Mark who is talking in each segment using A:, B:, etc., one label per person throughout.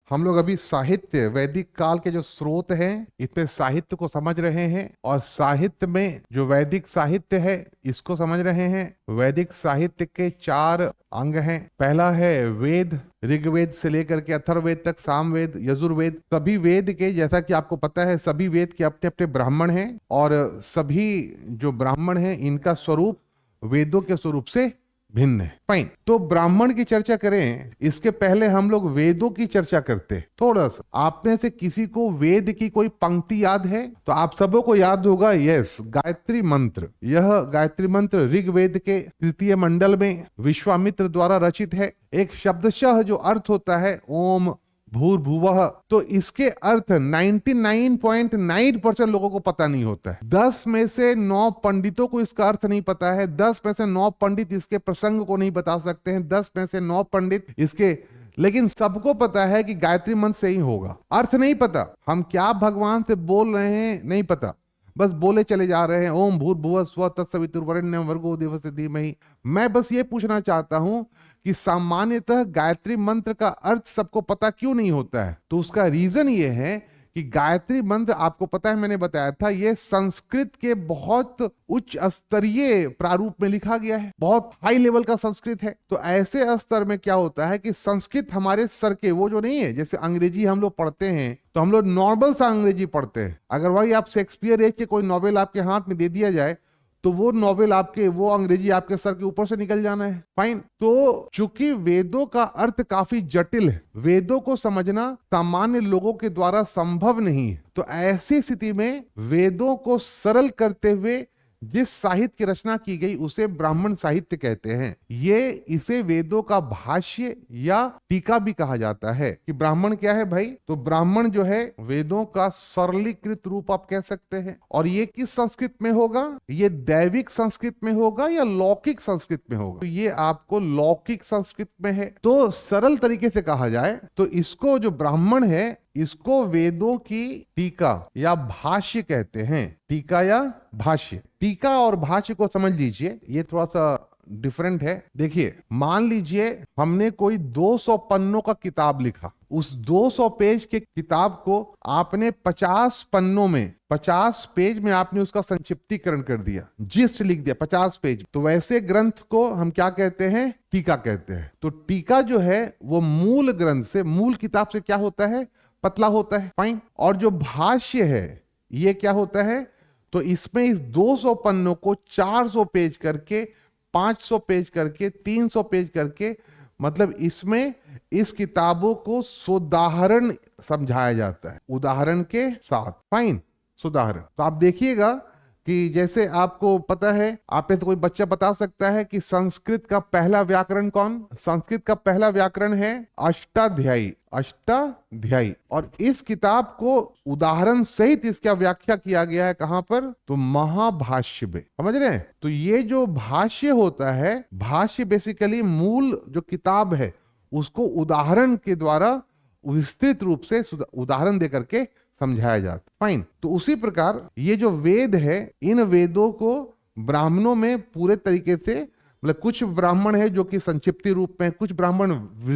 A: हम लोग अभी साहित्य, वैदिक काल के जो स्रोत हैं, इसमें साहित्य को समझ रहे हैं, और साहित्य में जो वैदिक साहित्य है इसको समझ रहे हैं। वैदिक साहित्य के 4 अंग हैं। पहला है वेद, ऋग्वेद से लेकर के अथर्ववेद तक, सामवेद, यजुर्वेद। सभी वेद के, जैसा कि आपको पता है, सभी वेद के अपने अपने ब्राह्मण हैं, और सभी जो ब्राह्मण हैं इनका स्वरूप वेदों के स्वरूप से भिन्न है। फाइन। तो ब्राह्मण की चर्चा करें इसके पहले हम लोग वेदों की चर्चा करते। थोड़ा सा आप में से किसी को वेद की कोई पंक्ति याद है? तो आप सबों को याद होगा, यस, गायत्री मंत्र। यह गायत्री मंत्र ऋग्वेद के 3 मंडल में विश्वामित्र द्वारा रचित है। एक शब्दशः जो अर्थ होता है ओम भूर्भुवः, तो इसके अर्थ 99.9% लोगों को पता नहीं होता है। 10 में से 9 पंडितों को इसका अर्थ नहीं पता है। 10 में से 9 पंडित इसके प्रसंग को नहीं बता सकते हैं। 10 में से 9 पंडित इसके, लेकिन सबको पता है कि गायत्री मंत्र से ही होगा। अर्थ नहीं पता, हम क्या भगवान से बोल रहे हैं नहीं पता, बस बोले चले जा रहे हैं, ओम भूर्भुवः स्वः तत्सवितुर्वरेण्यं भर्गो देवस्य धीमहि। मैं बस ये पूछना चाहता हूं कि सामान्यतः गायत्री मंत्र का अर्थ सबको पता क्यों नहीं होता है? तो उसका रीजन ये है कि गायत्री मंत्र, आपको पता है मैंने बताया था, ये संस्कृत के बहुत उच्च स्तरीय प्रारूप में लिखा गया है, बहुत हाई लेवल का संस्कृत है। तो ऐसे स्तर में क्या होता है कि संस्कृत हमारे सर के वो जो नहीं है, जैसे अंग्रेजी हम लोग पढ़ते हैं तो हम लोग नॉर्मल सा अंग्रेजी पढ़ते हैं। अगर वही आप शेक्सपियर एज के कोई नॉवेल आपके हाथ में दे दिया जाए तो वो नॉवेल आपके, वो अंग्रेजी आपके सर के ऊपर से निकल जाना है। फाइन। तो चूंकि वेदों का अर्थ काफी जटिल है, वेदों को समझना सामान्य लोगों के द्वारा संभव नहीं है, तो ऐसी स्थिति में वेदों को सरल करते हुए जिस साहित्य की रचना की गई उसे ब्राह्मण साहित्य कहते हैं। इसे वेदों का भाष्य या टीका भी कहा जाता है। कि ब्राह्मण क्या है भाई? तो ब्राह्मण जो है वेदों का सरलीकृत रूप आप कह सकते हैं। और ये किस संस्कृत में होगा? ये दैविक संस्कृत में होगा या लौकिक संस्कृत में होगा? तो ये आपको लौकिक संस्कृत में है। तो सरल तरीके से कहा जाए तो इसको, जो ब्राह्मण है, इसको वेदों की टीका या भाष्य कहते हैं। टीका या भाष्य। टीका और भाष्य को समझ लीजिए, ये थोड़ा सा डिफरेंट है। देखिए, मान लीजिए हमने कोई 200 पन्नों का किताब लिखा। उस 200 पेज के किताब को आपने 50 पन्नों में, 50 पेज में आपने उसका संक्षिप्तीकरण कर दिया, जिस्ट लिख दिया 50 पेज। तो वैसे ग्रंथ को हम क्या कहते हैं? टीका कहते हैं। तो टीका जो है वो मूल ग्रंथ से, मूल किताब से क्या होता है? पतला होता है। फाइन। और जो भाष्य है ये क्या होता है? तो इसमें इस 200 पन्नों को 400 पेज करके, 500 पेज करके, 300 पेज करके, मतलब इसमें इस किताबों को सुदाहरण समझाया जाता है, उदाहरण के साथ। फाइन। सुदाहरण। तो आप देखिएगा कि जैसे आपको पता है, आप में तो कोई बच्चा बता सकता है कि संस्कृत का पहला व्याकरण कौन? संस्कृत का पहला व्याकरण है अष्टाध्यायी। अष्टाध्यायी। और इस किताब को उदाहरण सहित इसका व्याख्या किया गया है कहां पर? तो महाभाष्य में। समझ रहे हैं? तो ये जो भाष्य होता है, भाष्य बेसिकली मूल जो किताब है उसको उदाहरण के द्वारा विस्तृत रूप से उदाहरण देकर के समझाया जाता। फाइन। तो उसी प्रकार ये जो वेद है, इन वेदों को ब्राह्मणों में पूरे तरीके से, मतलब कुछ ब्राह्मण है जो कि संक्षिप्ति रूप में, कुछ ब्राह्मण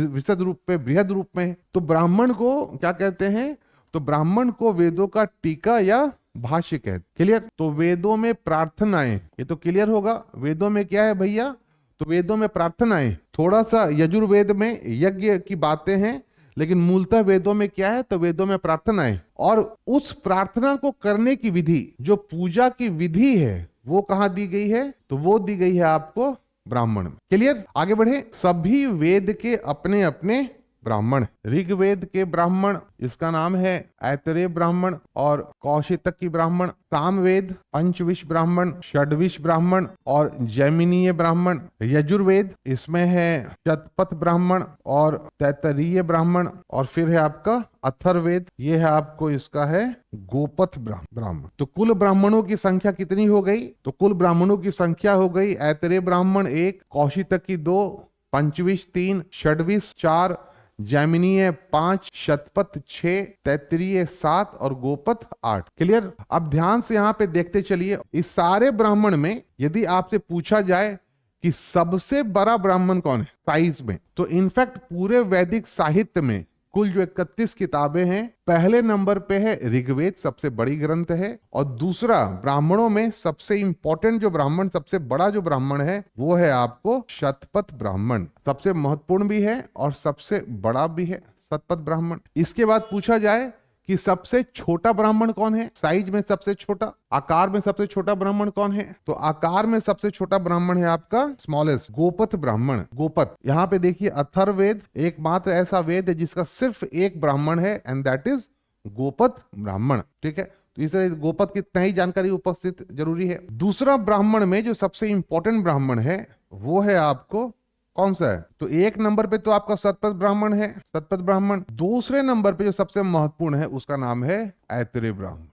A: विशद रूप में, बृहद रूप में। तो ब्राह्मण को क्या कहते हैं? तो ब्राह्मण को वेदों का टीका या भाष्य कहते। क्लियर? तो वेदों में प्रार्थनाएं, ये तो क्लियर होगा। वेदों में क्या है भैया? तो वेदों में प्रार्थनाएं। थोड़ा सा यजुर्वेद में यज्ञ की बातें हैं, लेकिन मूलतः वेदों में क्या है? तो वेदों में प्रार्थना है। और उस प्रार्थना को करने की विधि, जो पूजा की विधि है, वो कहां दी गई है? तो वो दी गई है आपको ब्राह्मण में। क्लियर? आगे बढ़े। सभी वेद के अपने अपने ब्राह्मण। ऋग्वेद के ब्राह्मण, इसका नाम है ऐतरेय ब्राह्मण और कौशितकी ब्राह्मण। सामवेद पंचविश ब्राह्मण, षड्विश ब्राह्मण और जैमिनीय ब्राह्मण। यजुर्वेद, इसमें है शतपथ ब्राह्मण और तैतरीय ब्राह्मण। और फिर है आपका अथर्ववेद, ये है आपको, इसका है गोपथ ब्राह्मण। तो कुल ब्राह्मणों की संख्या कितनी हो गई? तो कुल ब्राह्मणों की संख्या हो गई ऐतरेय ब्राह्मण 1, कौशितकी 2, पंचविश 3, षड्विश 4, जैमिनीय 5, शतपथ 6, तैतरीय 7 और गोपथ 8। क्लियर? अब ध्यान से यहां पे देखते चलिए। इस सारे ब्राह्मण में यदि आपसे पूछा जाए कि सबसे बड़ा ब्राह्मण कौन है साइज में, तो इनफैक्ट पूरे वैदिक साहित्य में कुल जो 31 किताबें हैं, पहले नंबर पे है ऋग्वेद, सबसे बड़ी ग्रंथ है, और दूसरा ब्राह्मणों में सबसे इंपॉर्टेंट जो ब्राह्मण, सबसे बड़ा जो ब्राह्मण है वो है आपको शतपथ ब्राह्मण। सबसे महत्वपूर्ण भी है और सबसे बड़ा भी है शतपथ ब्राह्मण। इसके बाद पूछा जाए कि सबसे छोटा ब्राह्मण कौन है, साइज में सबसे छोटा, आकार में सबसे छोटा ब्राह्मण कौन है, तो आकार में सबसे छोटा ब्राह्मण है आपका स्मॉलेस्ट गोपथ ब्राह्मण। गोपथ, यहाँ पे देखिए अथर्ववेद एकमात्र ऐसा वेद है जिसका सिर्फ एक ब्राह्मण है एंड दैट इज गोपथ ब्राह्मण। ठीक है, तो इसलिए गोपथ की नई जानकारी उपस्थित जरूरी है। दूसरा ब्राह्मण में जो सबसे इंपॉर्टेंट ब्राह्मण है वो है आपको कौन सा है, तो एक नंबर पे तो आपका शतपथ ब्राह्मण है, शतपथ ब्राह्मण। दूसरे नंबर पे जो सबसे महत्वपूर्ण है उसका नाम है ऐतरेय ब्राह्मण।